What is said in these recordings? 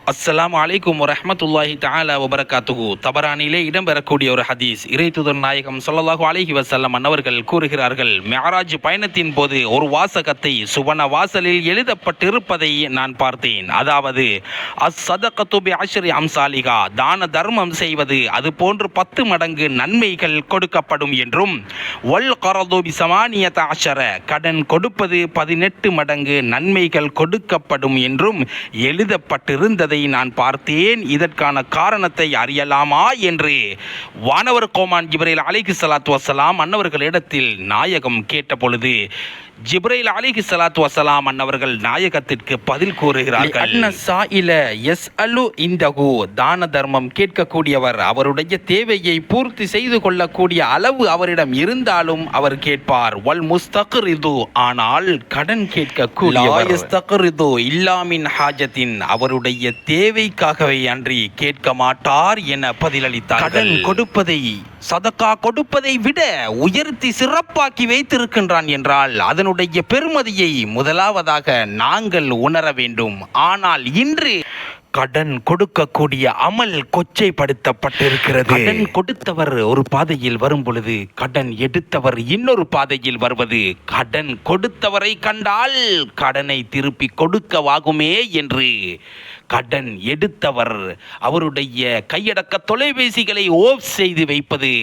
அஸ்ஸலாமு அலைக்கும் வரஹ்மத்துல்லாஹி தஆலா வபரகாத்துஹு. தபரானிலே இடம்பெறக்கூடிய ஒரு ஹதீஸ். இறைத்தூதர் நாயகம் ஸல்லல்லாஹு அலைஹி வஸல்லம் அன்னவர்கள் கூறுகிறார்கள், மிஅராஜ் பயணத்தின் போது ஒரு வாசகத்தை சுவன வாசலில் எழுதப்பட்டிருப்பதை நான் பார்த்தேன். அதாவது அஸ்ஸதகத்து பிஅஷ்ரி அம்சாலிஹா, தான தர்மம் செய்வது அது போன்று 10 மடங்கு நன்மைகள் கொடுக்கப்படும் என்றும், வல் கரது பிஸமானியத அஷர, கடன் கொடுப்பது 18 மடங்கு நன்மைகள் கொடுக்கப்படும் என்றும் எழுதப்பட்டிருந்ததை நான் பார்த்தேன். இதற்கான காரணத்தை அறியலாமா என்று வானவர் கோமான் ஜிப்ரீல் அலைஹிஸ்ஸலாத்து வஸ்ஸலாம் அன்னவர்களிடத்தில் நாயகம் கேட்டபொழுது, ஜிப்ரீல் அலைஹிஸ்ஸலாத்து வஸ்ஸலாம் அன்னவர்கள் நாயகத்திற்கு பதில் கூறுகிறார்கள், தான தர்மம் கேட்கக்கூடியவர் அவருடைய தேவையை பூர்த்தி செய்து கொள்ளக்கூடிய அளவு அவரிடம் இருந்தாலும் அவர் கேட்பார். வல் முஸ்தக்ரிது, ஆனால் கடன் கேட்கக்கூடியவர் இல்லாமின் ஹாஜத்தின், அவருடைய தேவைக்காகவே அன்றி கேட்க மாட்டார் என பதிலளித்தார். கடன் கொடுப்பதை சதக்கா கொடுப்பதை விட உயர்த்தி சிறப்பாக்கி வைத்திருக்கின்றான் என்றால் அதனுடைய பெருமதியை முதலாவதாக நாங்கள் உணர வேண்டும். ஆனால் இன்று கடன் கொடுக்கக்கூடிய அமல் கொச்சைப்படுத்தப்பட்டிருக்கிறது. கடன் கொடுத்தவர் ஒரு பாதையில் வரும் பொழுது கடன் எடுத்தவர் இன்னொரு பாதையில் வருவது, கடன் கொடுத்தவரை கண்டால் கடனை திருப்பி கொடுக்கவாகுமே என்று கடன் எடுத்தவர் அவருடைய கையடக்க தொலைபேசிகளை ஓஃப் செய்து வைப்பது,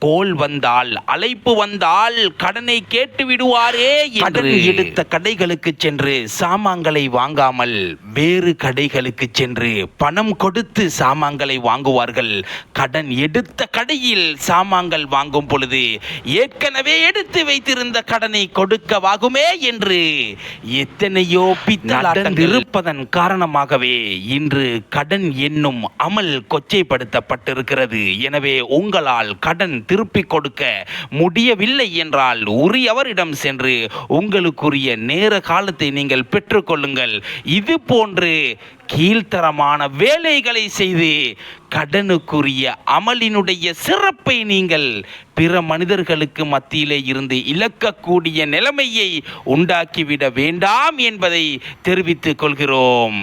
கோல் வந்தால் அழைப்பு வந்தால் கடனை கேட்டு விடுவாரே என்று எடுத்த கடைகளுக்கு சென்று சாமான்களை வாங்காமல் வேறு கடைகளுக்கு சென்று பணம் கொடுத்து சாமான்களை வாங்குவார்கள். கடன் எடுத்த கடையில் சாமான்கள் வாங்கும் பொழுது ஏற்கனவே எடுத்து வைத்திருந்த கடனை கொடுக்கவாகுமே என்று எத்தனையோ பித்தலாட்டம் இருப்பதன் காரணமாகவே இன்று கடன் என்னும் அமல் கொச்சைப்படுத்தப்பட்டிருக்கிறது. எனவே உங்களால் கடன் திருப்பிக் கொடுக்க முடியவில்லை என்றால் உரியவரிடம் சென்று உங்களுக்குரிய நேர காலத்தை நீங்கள் பெற்றுக்கொள்ளுங்கள். இது போன்று கீழ்த்தரமான வேலைகளை செய்து கடனுக்குரிய அமலினுடைய சிறப்பை நீங்கள் பிற மனிதர்களுக்கு மத்தியிலே இருந்து இழக்கக்கூடிய நிலைமையை உண்டாக்கிவிட வேண்டாம் என்பதை தெரிவித்துக் கொள்கிறோம்.